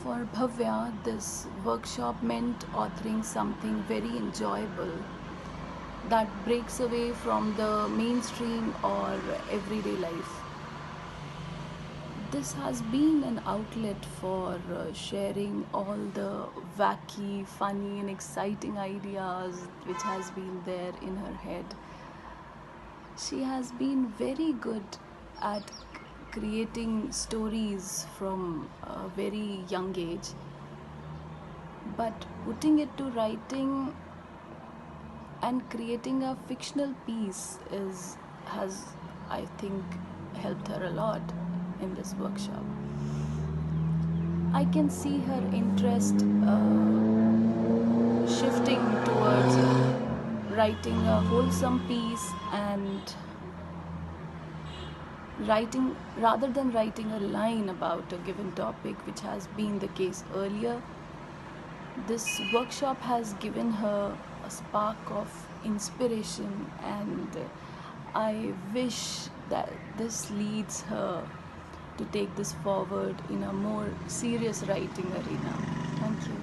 For Bhavya, this workshop meant authoring something very enjoyable that breaks away from the mainstream or everyday life. This has been an outlet for sharing all the wacky, funny, and exciting ideas which has been there in her head. She has been very good at creating stories from a very young age, but putting it to writing and creating a fictional piece has, I think, helped her a lot in this workshop. I can see her interest shifting towards writing a wholesome piece and writing rather than writing a line about a given topic, which has been the case earlier. This workshop has given her a spark of inspiration, and I wish that this leads her to take this forward in a more serious writing arena. Thank you.